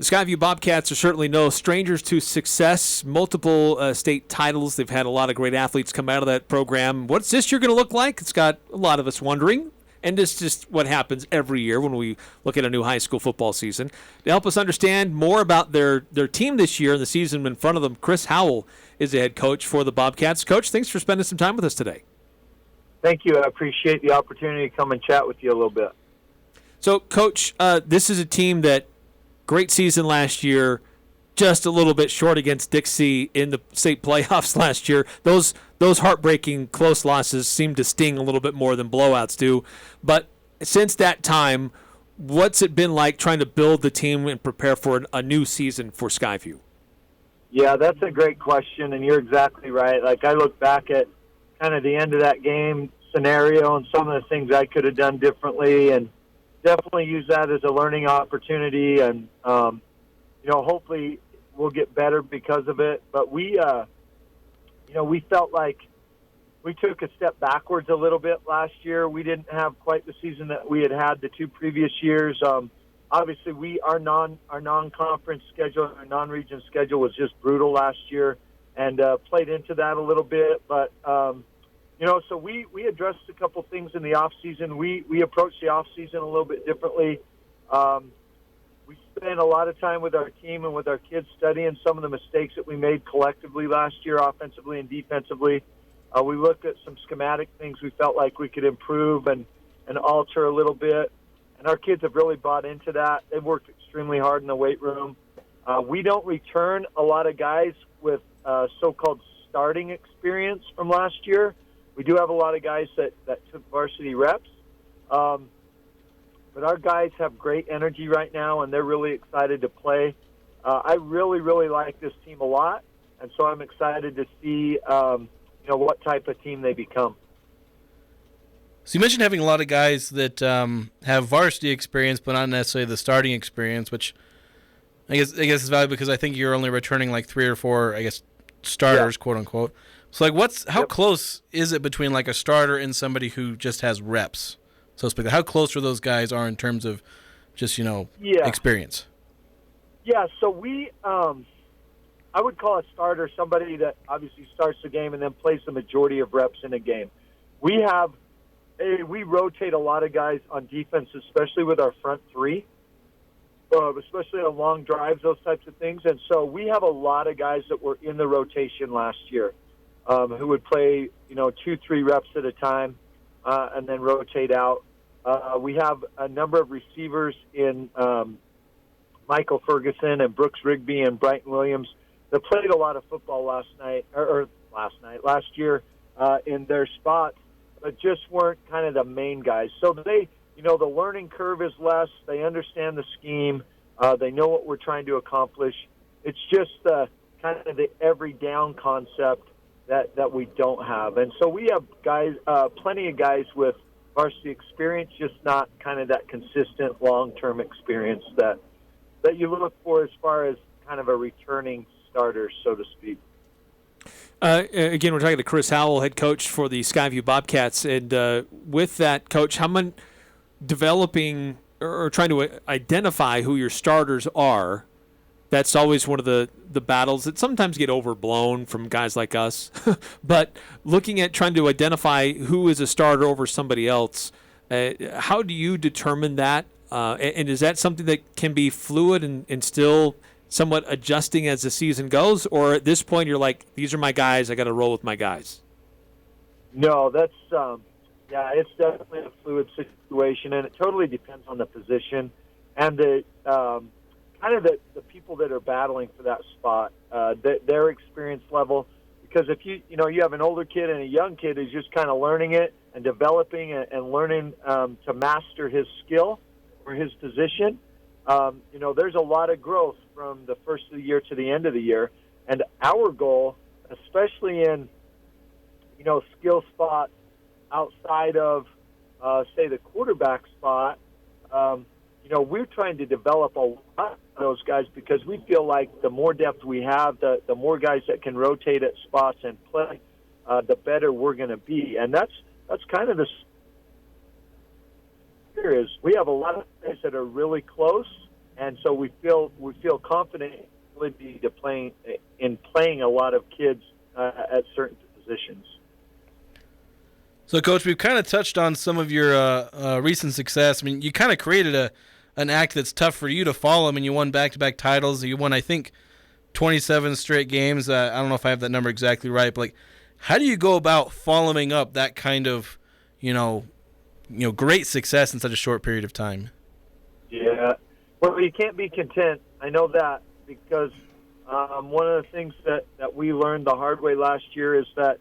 The Skyview Bobcats are certainly no strangers to success. Multiple state titles. They've had a lot of great athletes come out of that program. What's this year going to look like? It's got a lot of us wondering. And it's just what happens every year when we look at a new high school football season. To help us understand more about their team this year and the season in front of them, Chris Howell is the head coach for the Bobcats. Coach, thanks for spending some time with us today. Thank you. I appreciate the opportunity to come and chat with you a little bit. So, Coach, this is a team that great season last year, just a little bit short against Dixie in the state playoffs last year. Those heartbreaking close losses seem to sting a little bit more than blowouts do. But since that time, what's it been like trying to build the team and prepare for a new season for Skyview? Yeah, that's a great question, and you're exactly right. Like, I look back at kind of the end of that game scenario and some of the things I could have done differently, and definitely use that as a learning opportunity. And, hopefully we'll get better because of it. But we felt like we took a step backwards a little bit last year. We didn't have quite the season that we had the two previous years. Obviously, our non-conference schedule, our non-region schedule was just brutal last year, and played into that a little bit. But so we addressed a couple things in the off season. We approached the off season a little bit differently. We spent a lot of time with our team and with our kids studying some of the mistakes that we made collectively last year, offensively and defensively. We looked at some schematic things we felt like we could improve and alter a little bit. And our kids have really bought into that. They've worked extremely hard in the weight room. We don't return a lot of guys with so-called starting experience from last year. We do have a lot of guys that took varsity reps. But our guys have great energy right now, and they're really excited to play. I really, really like this team a lot, and so I'm excited to see what type of team they become. So you mentioned having a lot of guys that have varsity experience, but not necessarily the starting experience, which I guess is valuable because I think you're only returning like 3 or 4, starters, quote unquote. So how close is it between like a starter and somebody who just has reps, so to speak? How close are those guys are in terms of just experience? Yeah. So we, I would call a starter somebody that obviously starts the game and then plays the majority of reps in a game. We rotate a lot of guys on defense, especially with our front three, especially on long drives, those types of things. And so we have a lot of guys that were in the rotation last year who would play, 2-3 reps at a time and then rotate out. We have a number of receivers in Michael Ferguson and Brooks Rigby and Brighton Williams that played a lot of football last year in their spots, but just weren't kind of the main guys. So they, the learning curve is less. They understand the scheme. They know what we're trying to accomplish. It's just kind of the every down concept that we don't have. And so we have guys, plenty of guys with varsity experience, just not kind of that consistent long-term experience that you look for as far as kind of a returning starter, so to speak. Again, we're talking to Chris Howell, head coach for the Skyview Bobcats. And with that, Coach, how many developing or trying to identify who your starters are, that's always one of the battles that sometimes get overblown from guys like us. But looking at trying to identify who is a starter over somebody else, how do you determine that? And is that something that can be fluid and still somewhat adjusting as the season goes? Or at this point you're like, these are my guys, I got to roll with my guys? No, that's it's definitely a fluid situation, and it totally depends on the position and the kind of the people that are battling for that spot, their experience level. Because if you have an older kid and a young kid who's just kind of learning it and developing and learning to master his skill or his position, there's a lot of growth from the first of the year to the end of the year. And our goal, especially in skill spots outside of say the quarterback spot, we're trying to develop a lot of those guys because we feel like the more depth we have, the more guys that can rotate at spots and play, the better we're going to be. And that's kind of we have a lot of guys that are really close, and so we feel confident to playing a lot of kids at certain positions. So, Coach, we've kind of touched on some of your recent success. I mean, you kind of created an act that's tough for you to follow. I mean, you won back-to-back titles. You won, I think, 27 straight games. I don't know if I have that number exactly right, but like, how do you go about following up that kind of, great success in such a short period of time? Yeah, well, you can't be content. I know that because one of the things that we learned the hard way last year is that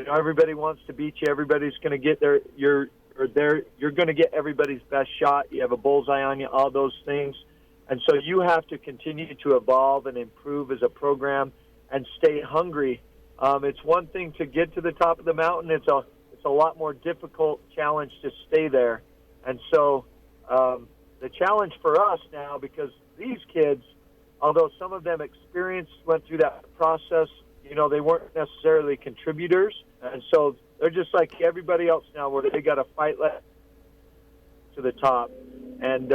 everybody wants to beat you. Everybody's going to get you're going to get everybody's best shot. You have a bullseye on you, all those things. And so you have to continue to evolve and improve as a program and stay hungry. It's one thing to get to the top of the mountain. It's a lot more difficult challenge to stay there. And so the challenge for us now, because these kids, although some of them went through that process, they weren't necessarily contributors. And so they're just like everybody else now, where they got to fight to the top. And,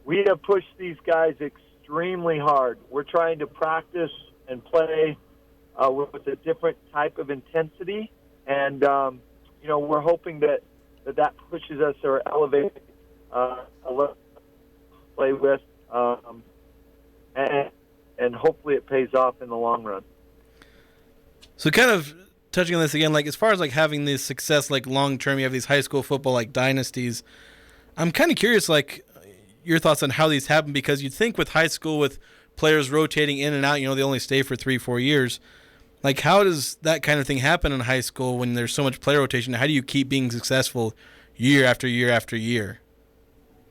we have pushed these guys extremely hard. We're trying to practice and play with a different type of intensity. And, we're hoping that pushes us or elevates a little play with. And hopefully it pays off in the long run. So kind of touching on this again, like as far as like having this success, like long term, you have these high school football like dynasties. I'm kind of curious, like your thoughts on how these happen, because you'd think with high school, with players rotating in and out, they only stay for 3-4 years. Like how does that kind of thing happen in high school when there's so much player rotation? How do you keep being successful year after year after year?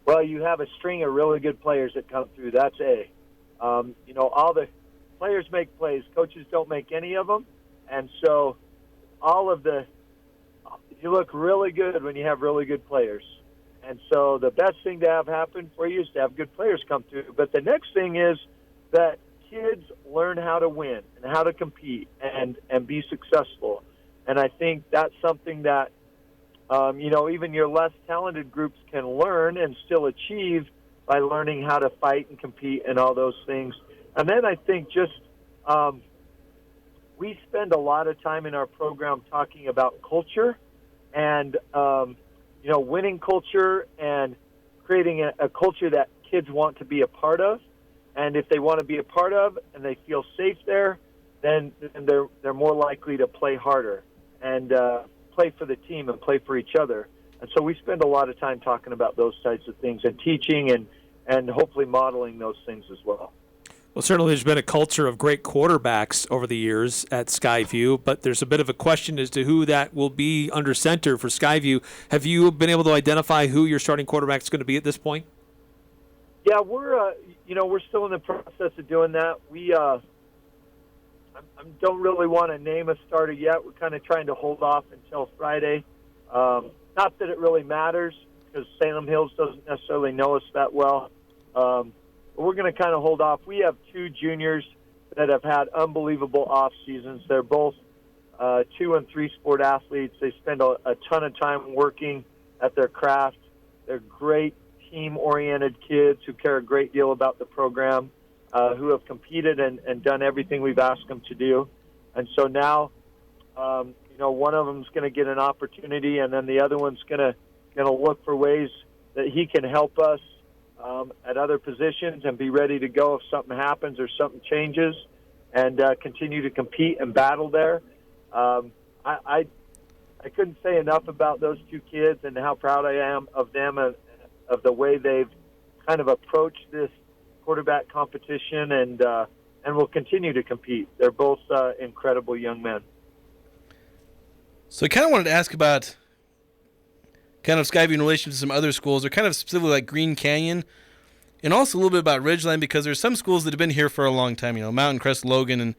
Well, you have a string of really good players that come through. That's all the players make plays. Coaches don't make any of them. And so you look really good when you have really good players. And so the best thing to have happen for you is to have good players come through. But the next thing is that kids learn how to win and how to compete and be successful. And I think that's something that, even your less talented groups can learn and still achieve by learning how to fight and compete and all those things. And then I think just we spend a lot of time in our program talking about culture and, winning culture and creating a culture that kids want to be a part of. And if they want to be a part of and they feel safe there, then they're more likely to play harder and play for the team and play for each other. And so we spend a lot of time talking about those types of things and teaching and hopefully modeling those things as well. Well, certainly there's been a culture of great quarterbacks over the years at Skyview, but there's a bit of a question as to who that will be under center for Skyview. Have you been able to identify who your starting quarterback is going to be at this point? Yeah, we're still in the process of doing that. I don't really want to name a starter yet. We're kind of trying to hold off until Friday. Not that it really matters, because Salem Hills doesn't necessarily know us that well. But we're going to kind of hold off. We have two juniors that have had unbelievable off seasons. They're both 2 and 3 sport athletes. They spend a ton of time working at their craft. They're great team-oriented kids who care a great deal about the program, who have competed and done everything we've asked them to do. And so now, one of them is going to get an opportunity, and then the other one's going to look for ways that he can help us at other positions and be ready to go if something happens or something changes, and continue to compete and battle there. I couldn't say enough about those two kids and how proud I am of them and of the way they've kind of approached this quarterback competition and will continue to compete. They're both incredible young men. So I kind of wanted to ask about kind of Skyview in relation to some other schools, or kind of specifically like Green Canyon, and also a little bit about Ridgeline, because there's some schools that have been here for a long time. Mountain Crest, Logan, and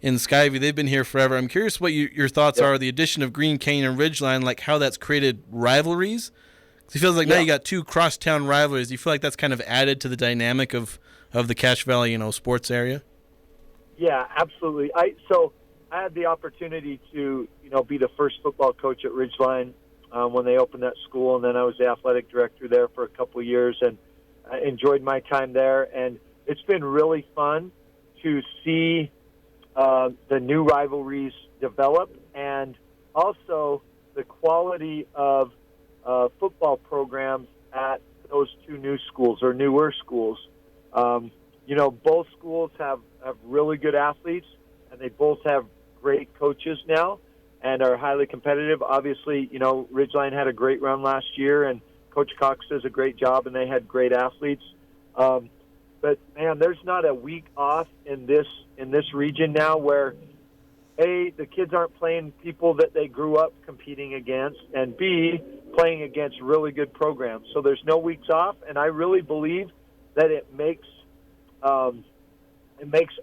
in Skyview, they've been here forever. I'm curious what your thoughts are, the addition of Green Canyon and Ridgeline, like how that's created rivalries. Because it feels like now you got two crosstown rivalries. Do you feel like that's kind of added to the dynamic of the Cache Valley, sports area? Yeah, absolutely. I had the opportunity to, be the first football coach at Ridgeline when they opened that school, and then I was the athletic director there for a couple of years. And I enjoyed my time there, and it's been really fun to see the new rivalries develop, and also the quality of football programs at those two new schools or newer schools. Both schools have really good athletes, and they both have great coaches now and are highly competitive. Obviously, Ridgeline had a great run last year, and Coach Cox does a great job, and they had great athletes. But man, there's not a week off in this region now where A, the kids aren't playing people that they grew up competing against, and B, playing against really good programs. So there's no weeks off, and I really believe that it makes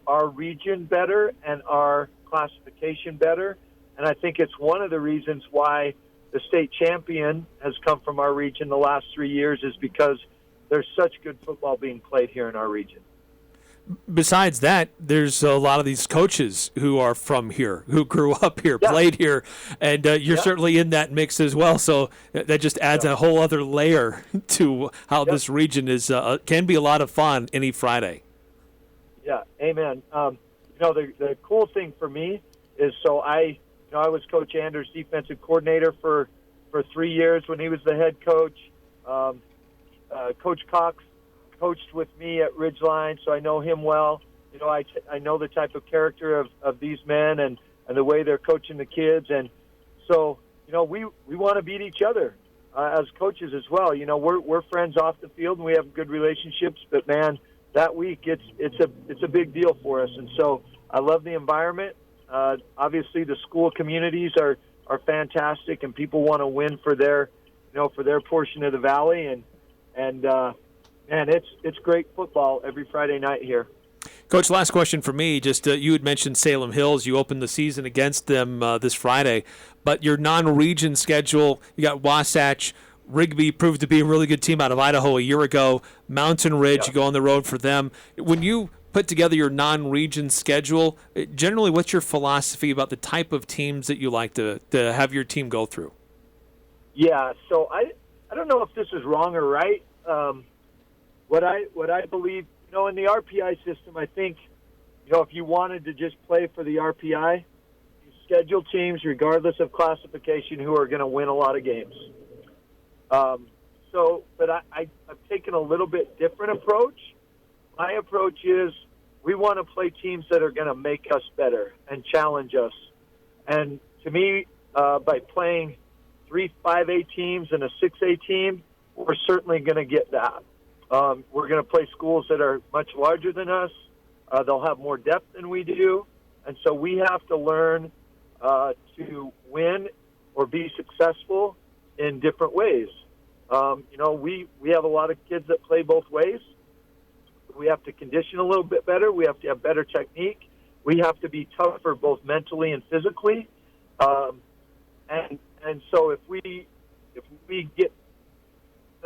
our region better and our classification better. And I think it's one of the reasons why the state champion has come from our region the last 3 years, is because there's such good football being played here in our region. Besides that, there's a lot of these coaches who are from here, who grew up here, played here, and you're certainly in that mix as well. So that just adds a whole other layer to how this region is can be a lot of fun any Friday. Yeah, amen. The cool thing for me is, I was Coach Anders' defensive coordinator for 3 years when he was the head coach. Coach Cox coached with me at Ridgeline, so I know him well. I know the type of character of these men and the way they're coaching the kids. And so, we want to beat each other as coaches as well. We're friends off the field, and we have good relationships. But, man, that week it's a big deal for us. And so I love the environment. Obviously, the school communities are fantastic, and people want to win for their portion of the valley. And it's great football every Friday night here. Coach, last question for me. Just you had mentioned Salem Hills. You opened the season against them this Friday, but your non-region schedule, you got Wasatch. Rigby proved to be a really good team out of Idaho a year ago. Mountain Ridge, you go on the road for them. When you put together your non-region schedule, generally what's your philosophy about the type of teams that you like to have your team go through? Yeah, so I don't know if this is wrong or right. What I believe, in the RPI system, I think, if you wanted to just play for the RPI, you schedule teams regardless of classification who are going to win a lot of games. But I've taken a little bit different approach. My approach is we want to play teams that are going to make us better and challenge us. And to me, by playing 3 5A teams and a 6A team, we're certainly going to get that. We're going to play schools that are much larger than us. They'll have more depth than we do. And so we have to learn to win or be successful in different ways. We have a lot of kids that play both ways. We have to condition a little bit better. We have to have better technique. We have to be tougher both mentally and physically. And so if we get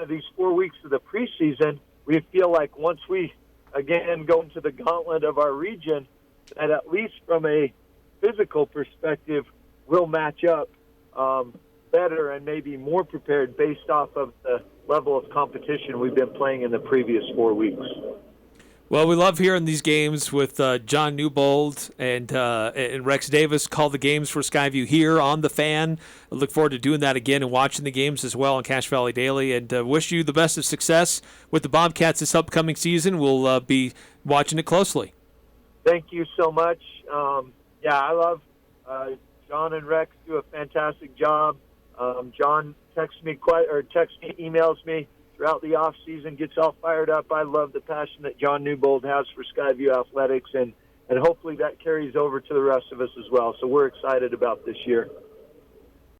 these 4 weeks of the preseason, we feel like once we, again, go into the gauntlet of our region, that at least from a physical perspective, we'll match up better and maybe more prepared based off of the level of competition we've been playing in the previous 4 weeks. Well, we love hearing these games with John Newbold and Rex Davis call the games for Skyview here on The Fan. I look forward to doing that again and watching the games as well on Cache Valley Daily, and wish you the best of success with the Bobcats this upcoming season. We'll be watching it closely. Thank you so much. I love John and Rex do a fantastic job. John emails me throughout the off season, gets all fired up. I love the passion that John Newbold has for Skyview Athletics, and hopefully that carries over to the rest of us as well. So we're excited about this year.